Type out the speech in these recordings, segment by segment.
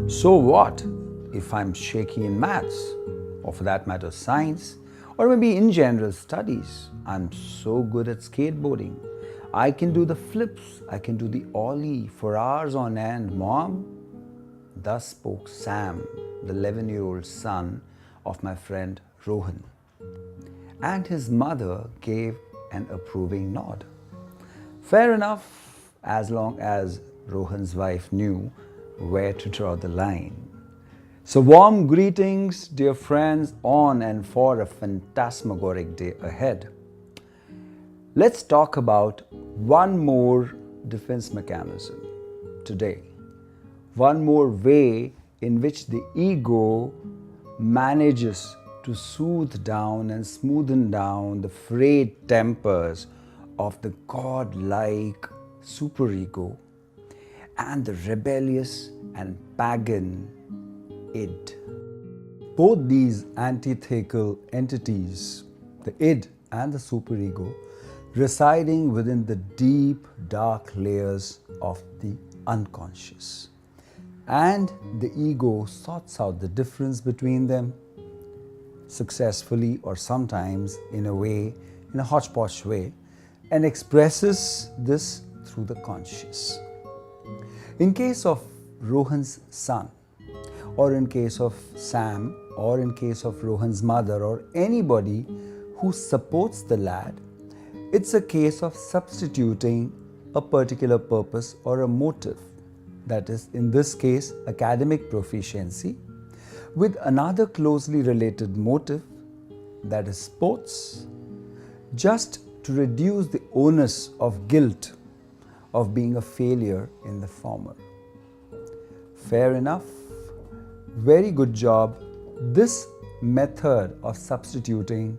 So what if I'm shaky in maths, or for that matter science, or maybe in general studies? I'm so good at skateboarding. I can do the flips, I can do the ollie for hours on end, Mom. Thus spoke Sam, the 11-year-old son of my friend Rohan. And his mother gave an approving nod. Fair enough, as long as Rohan's wife knew where to draw the line. So warm greetings, dear friends, on and for a phantasmagoric day ahead. Let's talk about one more defense mechanism today. One more way in which the ego manages to soothe down and smoothen down the frayed tempers of the godlike superego and the rebellious and pagan id. Both these antithetical entities, the id and the superego, residing within the deep, dark layers of the unconscious. And the ego sorts out the difference between them successfully, or sometimes in a hodgepodge way, and expresses this through the conscious. In case of Rohan's son, or in case of Sam, or in case of Rohan's mother, or anybody who supports the lad, it's a case of substituting a particular purpose or a motive, that is, in this case, academic proficiency, with another closely related motive, that is sports, just to reduce the onus of guilt of being a failure in the former. Fair enough. Very good job. This method of substituting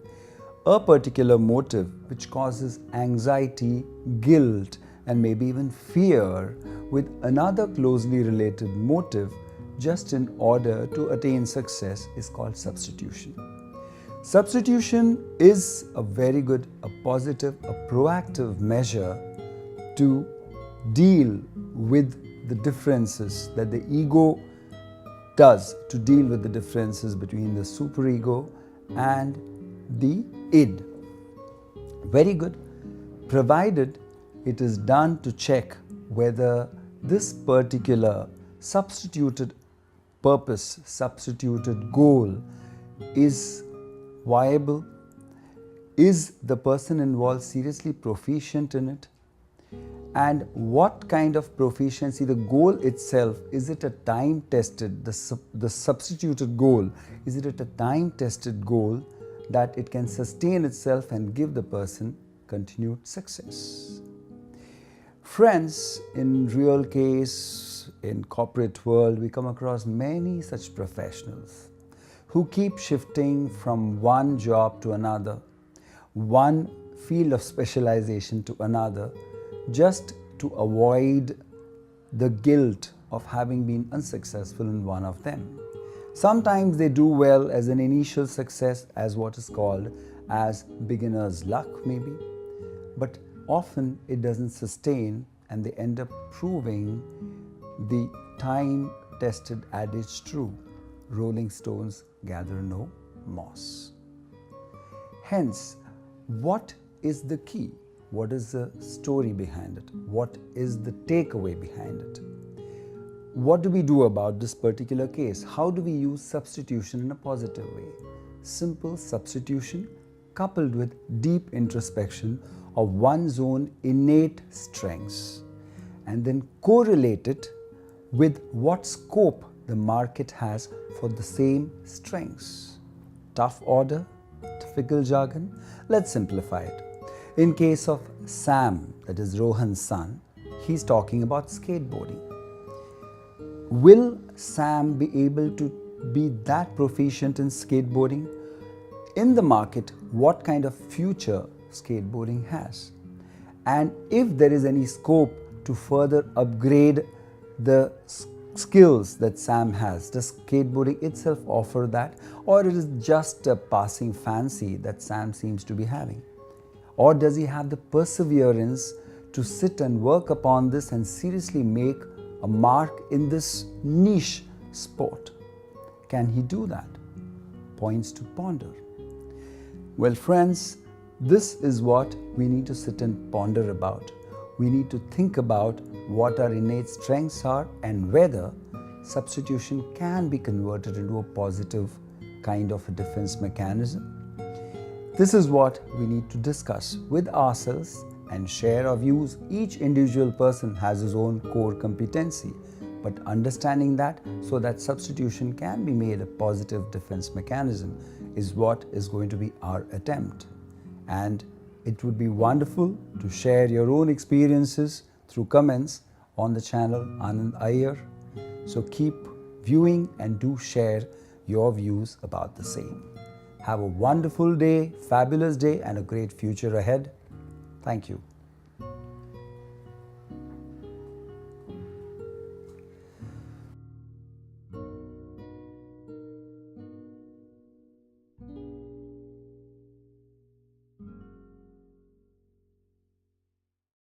a particular motive which causes anxiety, guilt, and maybe even fear with another closely related motive just in order to attain success is called substitution. Substitution is a very good, a positive, a proactive measure to deal with the differences that the ego does, to deal with the differences between the superego and the id. Very good, provided it is done to check whether this particular substituted purpose, substituted goal is viable. Is the person involved seriously proficient in it? And what kind of proficiency, the goal itself, is it a time-tested, the substituted goal, is it a time-tested goal that it can sustain itself and give the person continued success? Friends, in real case, in corporate world, we come across many such professionals who keep shifting from one job to another, one field of specialization to another, just to avoid the guilt of having been unsuccessful in one of them. Sometimes they do well as an initial success, as what is called as beginner's luck maybe, but often it doesn't sustain and they end up proving the time-tested adage true: rolling stones gather no moss. Hence, what is the key? What is the story behind it? What is the takeaway behind it? What do we do about this particular case? How do we use substitution in a positive way? Simple substitution coupled with deep introspection of one's own innate strengths, and then correlate it with what scope the market has for the same strengths. Tough order, typical jargon. Let's simplify it. In case of Sam, that is Rohan's son, he's talking about skateboarding. Will Sam be able to be that proficient in skateboarding? In the market, what kind of future skateboarding has? And if there is any scope to further upgrade the skills that Sam has, does skateboarding itself offer that, or it is just a passing fancy that Sam seems to be having? Or does he have the perseverance to sit and work upon this and seriously make a mark in this niche sport. Can he do that? Points to ponder. Well, friends, this is what we need to sit and ponder about. We need to think about what our innate strengths are and whether substitution can be converted into a positive kind of a defense mechanism. This is what we need to discuss with ourselves and share our views. Each individual person has his own core competency, but understanding that so that substitution can be made a positive defense mechanism is what is going to be our attempt. And it would be wonderful to share your own experiences through comments on the channel Ananth Anand. So keep viewing and do share your views about the same. Have a wonderful day, fabulous day, and a great future ahead. Thank you.